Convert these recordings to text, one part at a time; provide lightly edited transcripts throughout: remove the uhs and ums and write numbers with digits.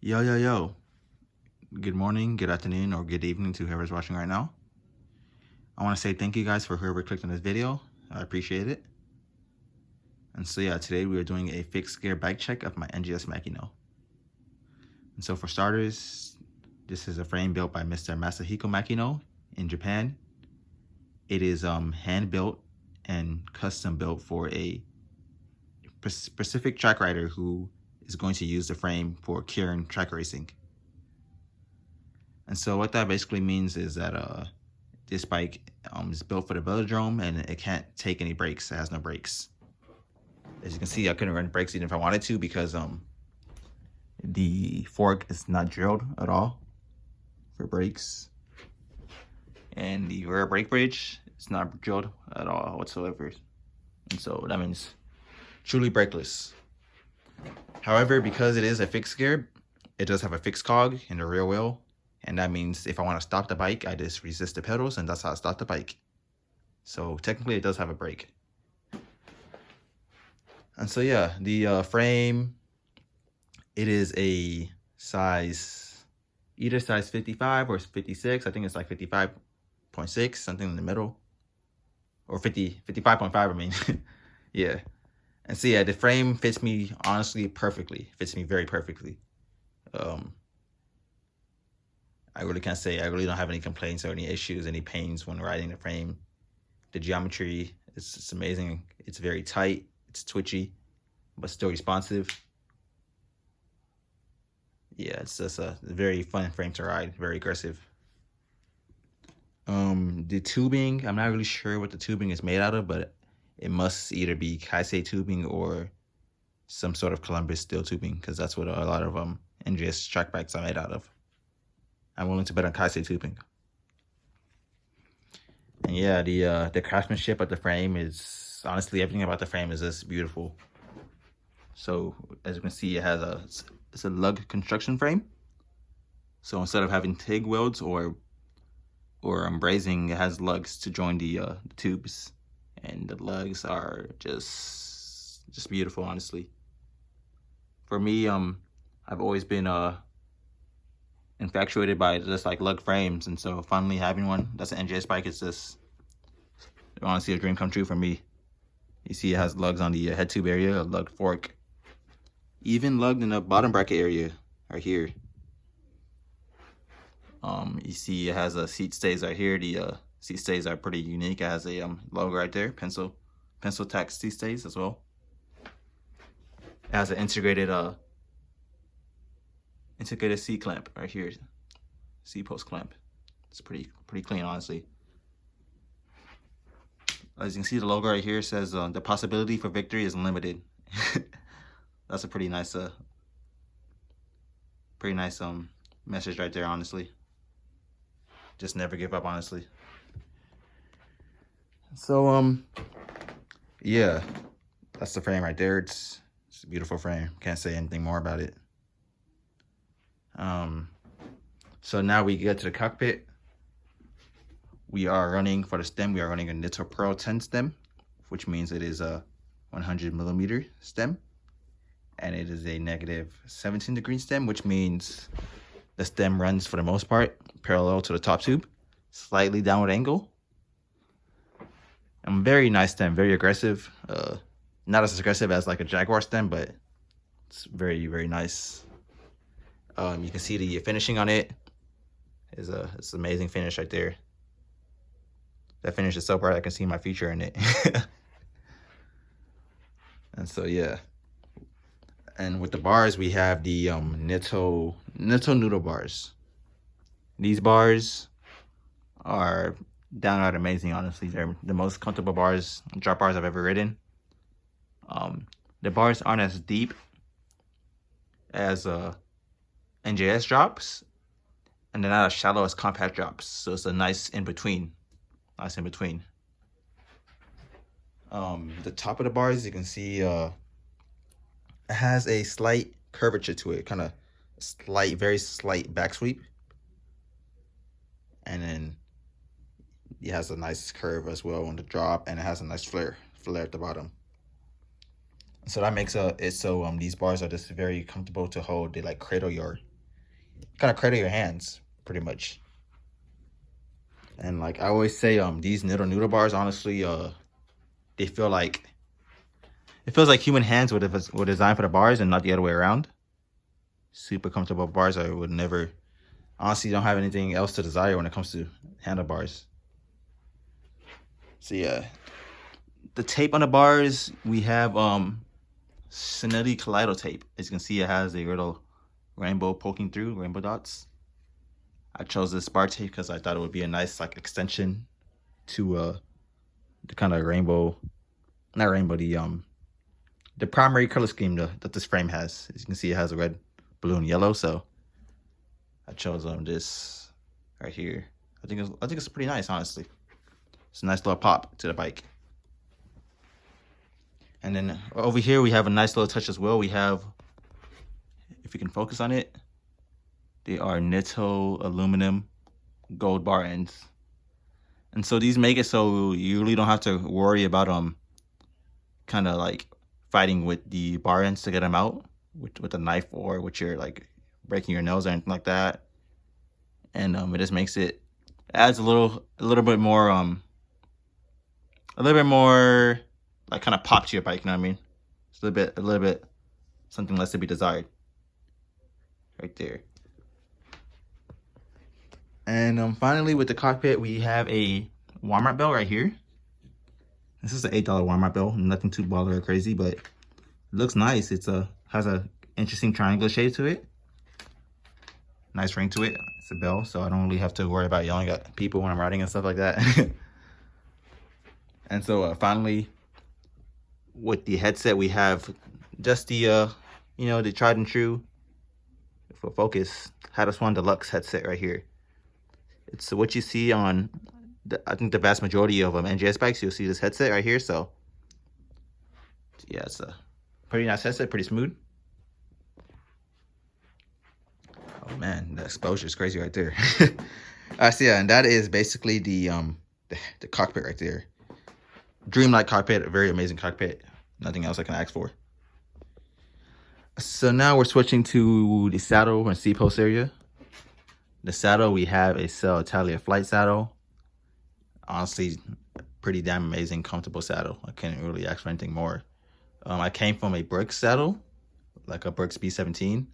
Yo. Good morning, good afternoon, or good evening to whoever's watching right now. I want to say thank you guys for whoever clicked on this video. I appreciate it. And so yeah, today we are doing a fixed gear bike check of my NJS Makino. And so for starters, this is a frame built by Mr. Masahiko Makino in Japan. It is hand built and custom built for a specific track rider who is going to use the frame for Keirin track racing. And so what that basically means is that this bike is built for the velodrome and it can't take any brakes. It has no brakes. As you can see, I couldn't run brakes even if I wanted to because the fork is not drilled at all for brakes. And the rear brake bridge is not drilled at all whatsoever. And so that means truly brakeless. However, because it is a fixed gear, it does have a fixed cog in the rear wheel. And that means if I want to stop the bike, I just resist the pedals, and that's how I stop the bike. So technically, it does have a brake. And so yeah, the frame, it is a size, either size 55 or 56. I think it's like 55.6, something in the middle. Or 55.5, I mean. Yeah. And so yeah, the frame fits me honestly perfectly. Fits me very perfectly. I really can't say, I really don't have any complaints or any issues, any pains when riding the frame. The geometry, it's amazing. It's very tight, it's twitchy, but still responsive. Yeah, it's just a very fun frame to ride, very aggressive. The tubing, I'm not really sure what the tubing is made out of, but it must either be Kaisei tubing or some sort of Columbus steel tubing, because that's what a lot of NJS track bikes are made out of. I'm willing to bet on Kaisei tubing. And yeah, the craftsmanship of the frame is, honestly, everything about the frame is just beautiful. So as you can see, it's a lug construction frame. So instead of having TIG welds or brazing, it has lugs to join the tubes, and the lugs are just beautiful, honestly. For me, I've always been infatuated by just like lug frames, and so finally having one that's an NJS bike is just honestly a dream come true for me. You see it has lugs on the head tube area, a lug fork, even lugged in the bottom bracket area right here. You see it has a seat stays right here. The seat stays are pretty unique. It has a logo right there, pencil tack seat stays as well. It has an integrated seat clamp right here, seat post clamp. It's pretty clean, honestly. As you can see, the logo right here says the possibility for victory is unlimited. That's a pretty nice message right there, honestly. Just never give up, honestly. So yeah, that's the frame right there. It's a beautiful frame. Can't say anything more about it. So now we get to the cockpit. We are running, for the stem, we are running a Nitto Pro 10 stem, which means it is a 100mm stem. And it is a -17° stem, which means the stem runs, for the most part, parallel to the top tube, slightly downward angle. Very nice stem, very aggressive. Not as aggressive as like a Jaguar stem, but it's very, very nice. You can see the finishing on it is it's an amazing finish right there. That finish is so bright I can see my future in it. And so yeah. And with the bars, we have the Nitto Noodle bars. These bars are downright amazing, honestly. They're the most comfortable bars, drop bars I've ever ridden. The bars aren't as deep as NJS drops, and they're not as shallow as compact drops. So it's a nice in between. The top of the bars, you can see it has a slight curvature to it, kind of slight, very slight back sweep. And then it has a nice curve as well on the drop, and it has a nice flare at the bottom. So that makes it so these bars are just very comfortable to hold. They like cradle your kind of cradle your hands pretty much. And like I always say, these noodle bars, honestly, they feel like it feels like human hands were designed for the bars and not the other way around. Super comfortable bars. I would never, honestly, don't have anything else to desire when it comes to handlebars. So yeah, the tape on the bars, we have Cinetti Kaleido tape. As you can see, it has a little rainbow poking through, rainbow dots. I chose this bar tape because I thought it would be a nice like extension to the kind of rainbow, not rainbow, the primary color scheme that this frame has. As you can see, it has a red, blue, and yellow. So I chose this right here. I think it's pretty nice, honestly. It's a nice little pop to the bike. And then over here we have a nice little touch as well. We have, if you can focus on it, they are Nitto aluminum gold bar ends. And so these make it so you really don't have to worry about kind of like fighting with the bar ends to get them out with a knife or with your like breaking your nails or anything like that. And it just makes it adds a little bit more like kind of pop to your bike, you know what I mean? It's a little bit something less to be desired. Right there. And finally, with the cockpit, we have a warm-up bell right here. This is an $8 warm-up bell. Nothing too baller or crazy, but it looks nice. It's has a interesting triangular shape to it. Nice ring to it. It's a bell, so I don't really have to worry about yelling at people when I'm riding and stuff like that. And so finally, with the headset, we have just the the tried and true, for focus, Hadaswan Deluxe headset right here. It's what you see on, I think the vast majority of NJS bikes. You'll see this headset right here. So yeah, it's a pretty nice headset, pretty smooth. Oh man, the exposure is crazy right there. So yeah, and that is basically the cockpit right there. Dreamlike cockpit, a very amazing cockpit. Nothing else I can ask for. So now we're switching to the saddle and seat post area. The saddle, we have a Cell Italia flight saddle. Honestly, pretty damn amazing, comfortable saddle. I can't really ask for anything more. I came from a Brooks saddle, like a Brooks B17,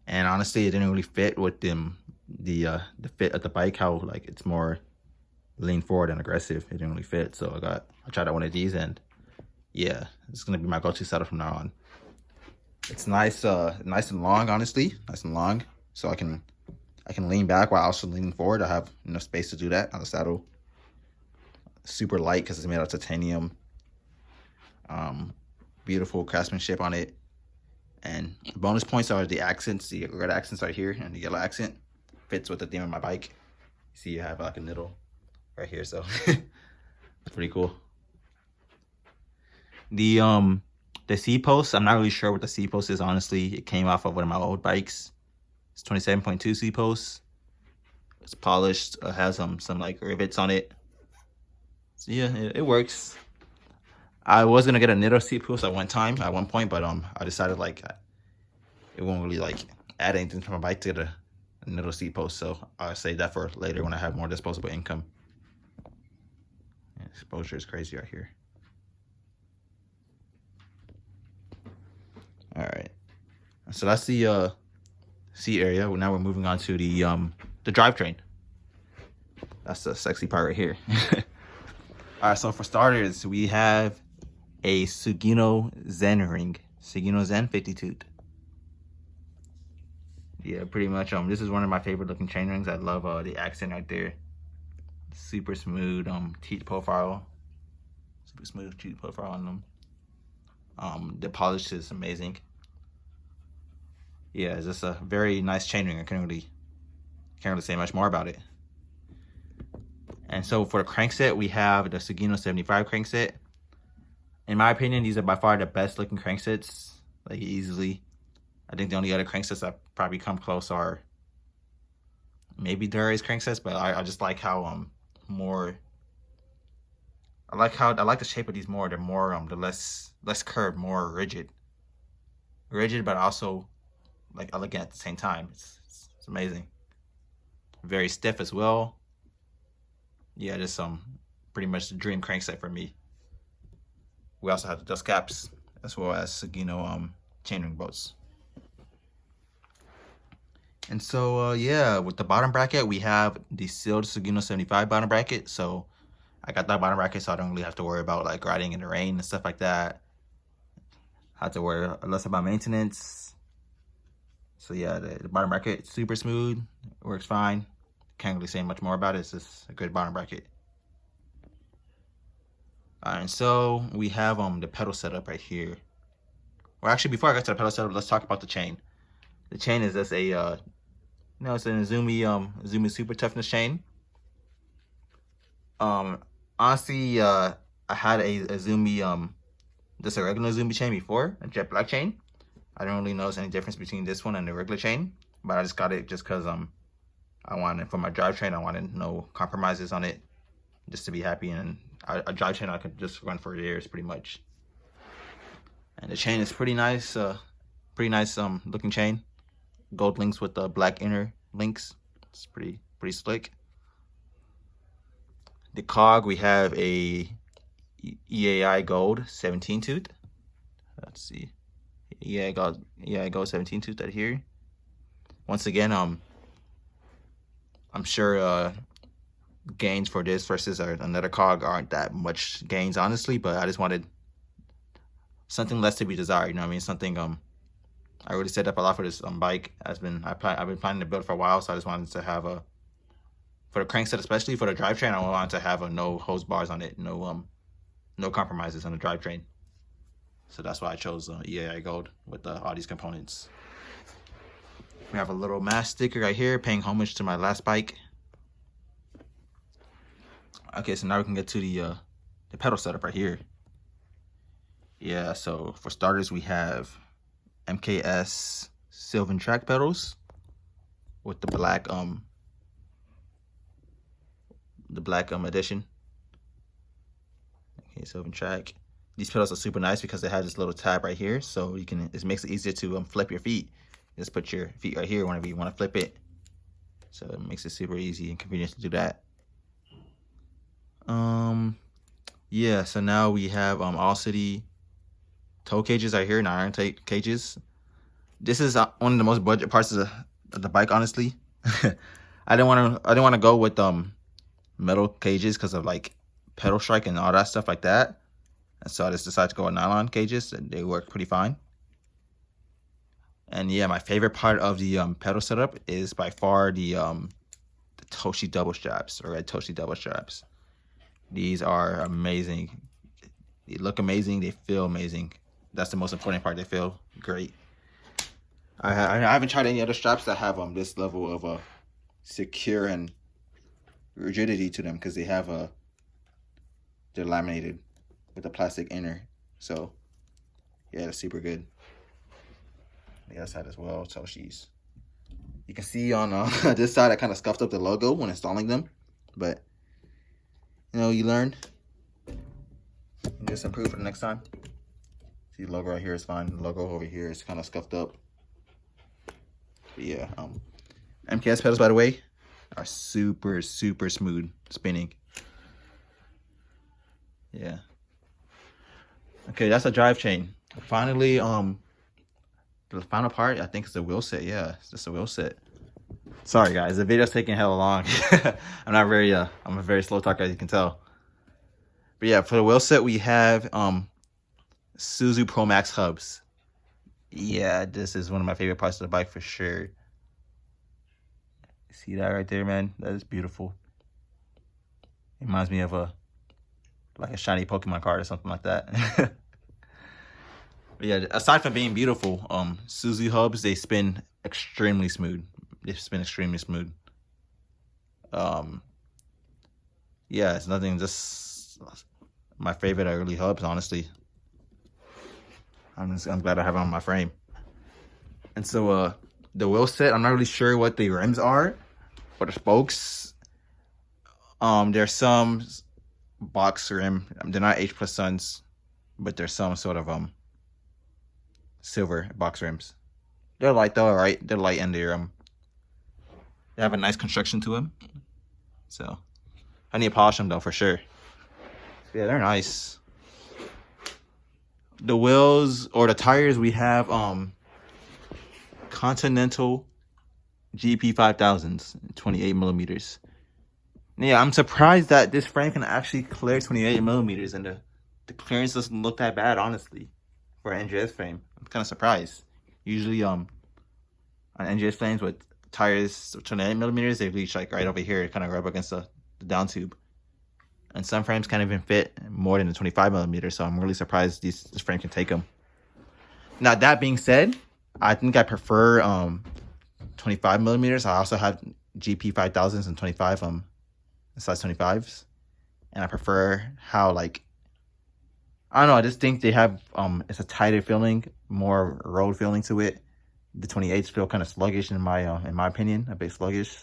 and honestly, it didn't really fit with the fit of the bike. How like it's more lean forward and aggressive. It didn't really fit, so I tried out one of these, and yeah, it's gonna be my go-to saddle from now on. It's nice, nice and long, honestly, nice and long, so I can lean back while also leaning forward. I have enough space to do that on the saddle. Super light because it's made out of titanium. Beautiful craftsmanship on it. And bonus points are the accents, the red accents right here, and the yellow accent fits with the theme of my bike. You see, you have like a niddle right here, so it's pretty cool. The seat post, I'm not really sure what the seat post is, honestly. It came off of one of my old bikes. It's 27.2 seat post. It's polished. It has some like rivets on it. So yeah, it works. I was gonna get a Nitto seat post at one point, but I decided like it won't really like add anything to my bike to get a Nitto seat post, so I'll save that for later when I have more disposable income. Yeah, exposure is crazy right here. All right, so that's the seat area. Now we're moving on to the drivetrain. That's the sexy part right here. All right, so for starters, we have a Sugino Zen ring, Sugino Zen 52. Yeah, pretty much. This is one of my favorite looking chain rings. I love the accent right there. Super smooth teeth profile. Super smooth teeth profile on them. The polish is amazing. Yeah, it's just a very nice chain ring. I can't really say much more about it. And so for the crankset, we have the Sugino 75 crankset. In my opinion, these are by far the best looking cranksets, like easily. I think the only other cranksets that probably come close are maybe Durace cranksets, but I just like how more. I like the shape of these more. They're more the less curved, more rigid, but also like elegant at the same time. It's It's amazing. Very stiff as well. Yeah, just pretty much the dream crankset for me. We also have the dust caps as well as Makino chainring bolts. And so yeah, with the bottom bracket, we have the sealed Makino 75 bottom bracket. So I got that bottom bracket, so I don't really have to worry about like riding in the rain and stuff like that. I have to worry less about maintenance. So yeah, the bottom bracket, super smooth, works fine. Can't really say much more about it. It's just a good bottom bracket. Alright, and so we have the pedal setup right here. Well, actually, before I get to the pedal setup, let's talk about the chain. The chain is just a it's an Izumi super toughness chain. Honestly, I had a Izumi just a regular Izumi chain before, a jet black chain. I don't really notice any difference between this one and the regular chain, but I just got it just because I wanted, for my drivetrain, I wanted no compromises on it, just to be happy. And a drivetrain I could just run for years pretty much. And the chain is pretty nice looking chain. Gold links with the black inner links. It's pretty slick. The cog, we have a EAI Gold 17 tooth. Let's see. EAI Gold 17 tooth right here. Once again, I'm sure gains for this versus another cog aren't that much gains, honestly, but I just wanted something less to be desired, you know what I mean? Something I already set up a lot for this bike. I've been planning to build for a while, so I just wanted to have for the crankset, especially for the drivetrain, I wanted to have no hose bars on it, no compromises on the drivetrain. So that's why I chose EAI Gold with all these components. We have a little mask sticker right here, paying homage to my last bike. Okay, so now we can get to the pedal setup right here. Yeah, so for starters, we have MKS Sylvan track pedals with the black edition. Okay, Sylvan track. These pedals are super nice because they have this little tab right here, so you can. It makes it easier to flip your feet. Just put your feet right here whenever you want to flip it. So it makes it super easy and convenient to do that. Yeah. So now we have All City toe cages right here, 9 iron cages. This is one of the most budget parts of the bike, honestly. I didn't want to go with metal cages because of like pedal strike and all that stuff like that. And so I just decided to go with nylon cages, and they work pretty fine. And yeah, my favorite part of the pedal setup is by far the Toshi double straps, or red Toshi double straps. These are amazing. They look amazing. They feel amazing. That's the most important part. They feel great. I haven't tried any other straps that have this level of secure and rigidity to them, because they have they're laminated with a plastic inner. So yeah, that's super good. The other side as well, Toshi's. You can see on this side I kind of scuffed up the logo when installing them, but you learn. You just improve for the next time. See, the logo right here is fine. The logo over here is kind of scuffed up. But yeah, MKS pedals, by the way, are super smooth spinning. Yeah. Okay, that's a drive chain. Finally, the final part, I think, is the wheel set. Yeah, it's just a wheel set. Sorry guys, the video's taking hella long. I'm a very slow talker, as you can tell. But yeah, for the wheel set, we have Suzu Pro Max hubs. Yeah, this is one of my favorite parts of the bike for sure. See that right there, man? That is beautiful. It reminds me of like a shiny Pokemon card or something like that. But yeah, aside from being beautiful, Suzu hubs, they spin extremely smooth. Yeah, it's nothing, just my favorite early hubs, honestly. I'm glad I have it on my frame. And so the wheel set, I'm not really sure what the rims are for the spokes. There's some box rim. They're not H+ Suns, but there's some sort of silver box rims. They're light though, right? They're light, and they're They have a nice construction to them. So I need to polish them though for sure. Yeah, they're nice. The wheels or the tires, we have Continental GP 5000s, 28 millimeters. Yeah, I'm surprised that this frame can actually clear 28 millimeters, and the clearance doesn't look that bad, honestly, for an NJS frame. I'm kind of surprised. Usually, on NJS frames with tires 28 millimeters, they reach like right over here, kind of rub against the down tube. And some frames can't even fit more than the 25 millimeters, so I'm really surprised this frame can take them. Now, that being said, I think I prefer 25 millimeters. I also have GP 5000s and 25 size 25s, and I prefer how, like, I don't know, I just think they have it's a tighter feeling, more road feeling to it. The 28s feel kind of sluggish in my opinion, a bit sluggish.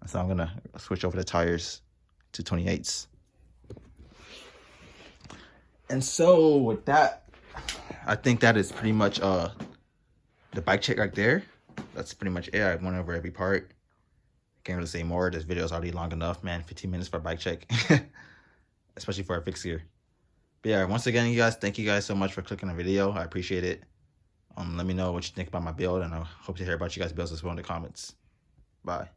So I'm gonna switch over the tires to 28s. And so with that, I think that is pretty much the bike check right there. That's pretty much it. I went over every part. Can't really say more. This video is already long enough, man. 15 minutes for a bike check, especially for a fixed gear. But yeah, once again, you guys, thank you guys so much for clicking the video. I appreciate it. Let me know what you think about my build, and I hope to hear about you guys' builds as well in the comments. Bye.